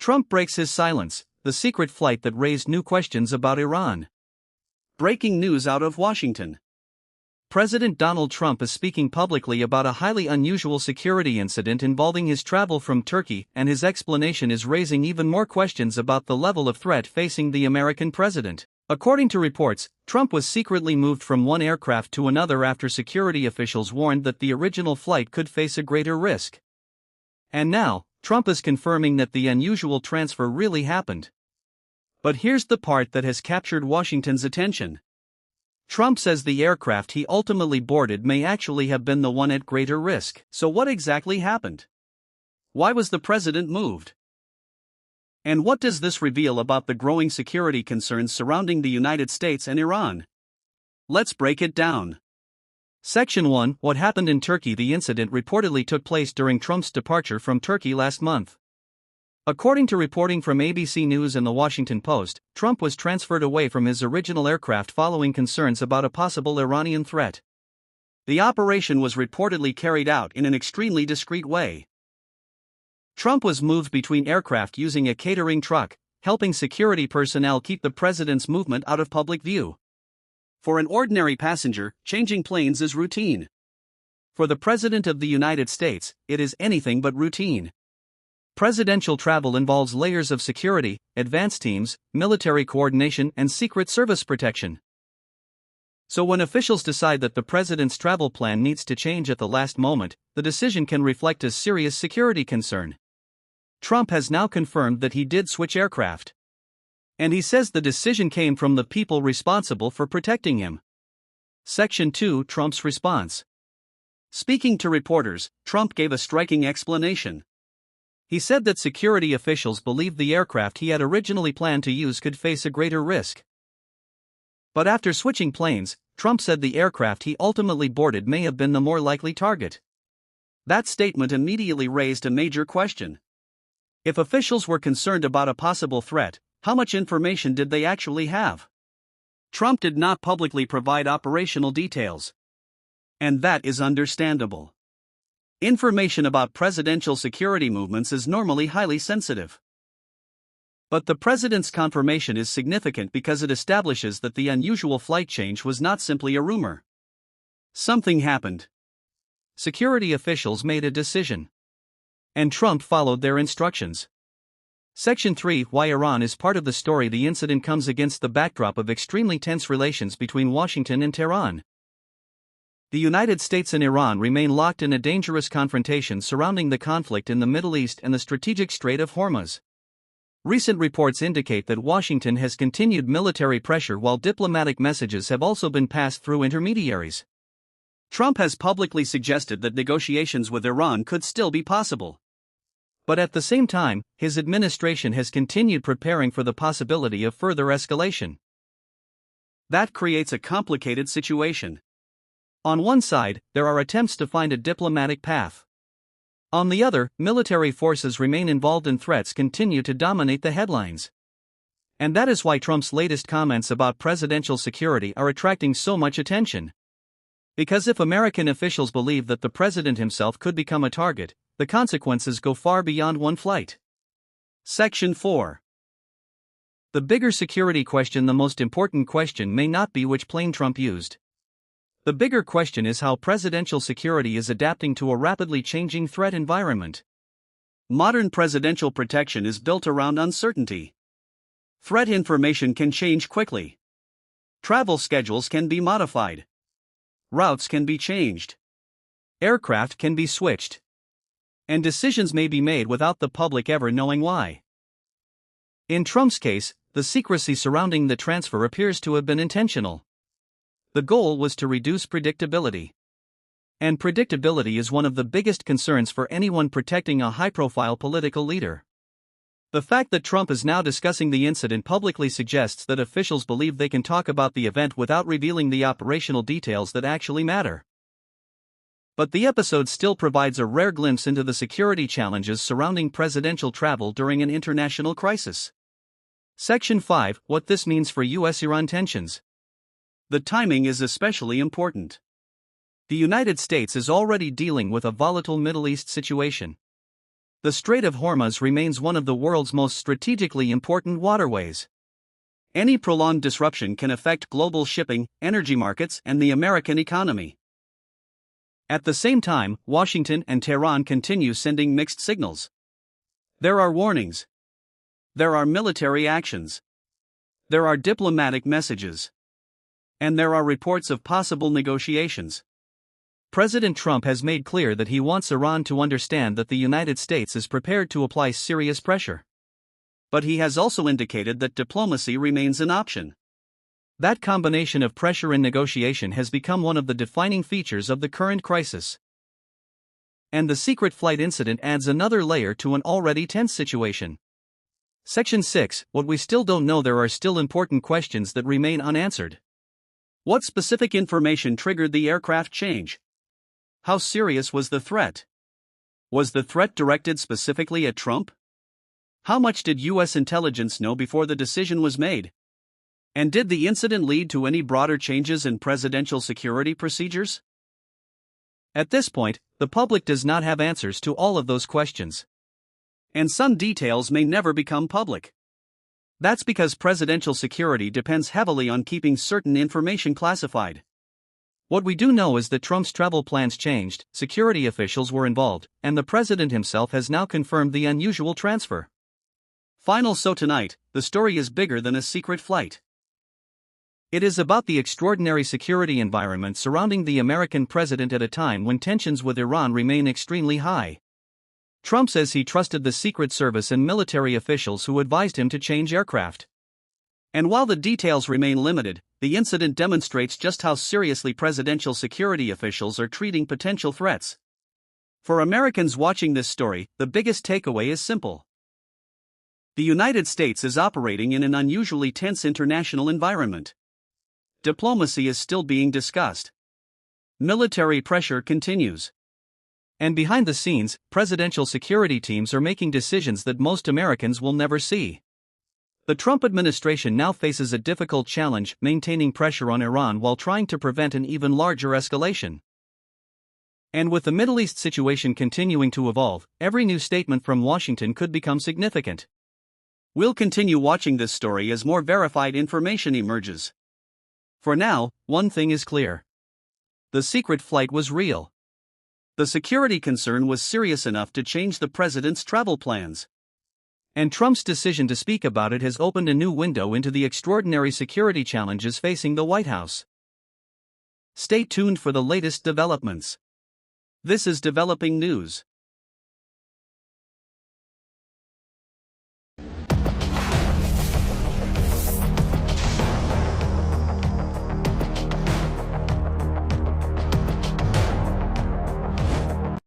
Trump breaks his silence, the secret flight that raised new questions about Iran. Breaking news out of Washington. President Donald Trump is speaking publicly about a highly unusual security incident involving his travel from Turkey, and his explanation is raising even more questions about the level of threat facing the American president. According to reports, Trump was secretly moved from one aircraft to another after security officials warned that the original flight could face a greater risk. And now, Trump is confirming that the unusual transfer really happened. But here's the part that has captured Washington's attention. Trump says the aircraft he ultimately boarded may actually have been the one at greater risk. So what exactly happened? Why was the president moved? And what does this reveal about the growing security concerns surrounding the United States and Iran? Let's break it down. Section 1. What happened in Turkey? The incident reportedly took place during Trump's departure from Turkey last month. According to reporting from ABC News and The Washington Post, Trump was transferred away from his original aircraft following concerns about a possible Iranian threat. The operation was reportedly carried out in an extremely discreet way. Trump was moved between aircraft using a catering truck, helping security personnel keep the president's movement out of public view. For an ordinary passenger, changing planes is routine. For the President of the United States, it is anything but routine. Presidential travel involves layers of security, advance teams, military coordination, and Secret Service protection. So when officials decide that the president's travel plan needs to change at the last moment, the decision can reflect a serious security concern. Trump has now confirmed that he did switch aircraft. And he says the decision came from the people responsible for protecting him. Section 2. Trump's response. Speaking to reporters, Trump gave a striking explanation. He said that security officials believed the aircraft he had originally planned to use could face a greater risk. But after switching planes, Trump said the aircraft he ultimately boarded may have been the more likely target. That statement immediately raised a major question. If officials were concerned about a possible threat, how much information did they actually have? Trump did not publicly provide operational details. And that is understandable. Information about presidential security movements is normally highly sensitive. But the president's confirmation is significant because it establishes that the unusual flight change was not simply a rumor. Something happened. Security officials made a decision. And Trump followed their instructions. Section 3. Why Iran is part of the story. The incident comes against the backdrop of extremely tense relations between Washington and Tehran. The United States and Iran remain locked in a dangerous confrontation surrounding the conflict in the Middle East and the strategic Strait of Hormuz. Recent reports indicate that Washington has continued military pressure while diplomatic messages have also been passed through intermediaries. Trump has publicly suggested that negotiations with Iran could still be possible. But at the same time, his administration has continued preparing for the possibility of further escalation. That creates a complicated situation. On one side, there are attempts to find a diplomatic path. On the other, military forces remain involved and threats continue to dominate the headlines. And that is why Trump's latest comments about presidential security are attracting so much attention. Because if American officials believe that the president himself could become a target, the consequences go far beyond one flight. Section 4. The bigger security question. The most important question may not be which plane Trump used. The bigger question is how presidential security is adapting to a rapidly changing threat environment. Modern presidential protection is built around uncertainty. Threat information can change quickly. Travel schedules can be modified. Routes can be changed. Aircraft can be switched. And decisions may be made without the public ever knowing why. In Trump's case, the secrecy surrounding the transfer appears to have been intentional. The goal was to reduce predictability. And predictability is one of the biggest concerns for anyone protecting a high-profile political leader. The fact that Trump is now discussing the incident publicly suggests that officials believe they can talk about the event without revealing the operational details that actually matter. But the episode still provides a rare glimpse into the security challenges surrounding presidential travel during an international crisis. Section 5. What this means for U.S.-Iran tensions. The timing is especially important. The United States is already dealing with a volatile Middle East situation. The Strait of Hormuz remains one of the world's most strategically important waterways. Any prolonged disruption can affect global shipping, energy markets, and the American economy. At the same time, Washington and Tehran continue sending mixed signals. There are warnings. There are military actions. There are diplomatic messages. And there are reports of possible negotiations. President Trump has made clear that he wants Iran to understand that the United States is prepared to apply serious pressure. But he has also indicated that diplomacy remains an option. That combination of pressure and negotiation has become one of the defining features of the current crisis. And the secret flight incident adds another layer to an already tense situation. Section 6. What we still don't know. There are still important questions that remain unanswered. What specific information triggered the aircraft change? How serious was the threat? Was the threat directed specifically at Trump? How much did U.S. intelligence know before the decision was made? And did the incident lead to any broader changes in presidential security procedures? At this point, the public does not have answers to all of those questions. And some details may never become public. That's because presidential security depends heavily on keeping certain information classified. What we do know is that Trump's travel plans changed, security officials were involved, and the president himself has now confirmed the unusual transfer. So tonight, the story is bigger than a secret flight. It is about the extraordinary security environment surrounding the American president at a time when tensions with Iran remain extremely high. Trump says he trusted the Secret Service and military officials who advised him to change aircraft. And while the details remain limited, the incident demonstrates just how seriously presidential security officials are treating potential threats. For Americans watching this story, the biggest takeaway is simple. The United States is operating in an unusually tense international environment. Diplomacy is still being discussed. Military pressure continues. And behind the scenes, presidential security teams are making decisions that most Americans will never see. The Trump administration now faces a difficult challenge, maintaining pressure on Iran while trying to prevent an even larger escalation. And with the Middle East situation continuing to evolve, every new statement from Washington could become significant. We'll continue watching this story as more verified information emerges. For now, one thing is clear. The secret flight was real. The security concern was serious enough to change the president's travel plans. And Trump's decision to speak about it has opened a new window into the extraordinary security challenges facing the White House. Stay tuned for the latest developments. This is Developing News.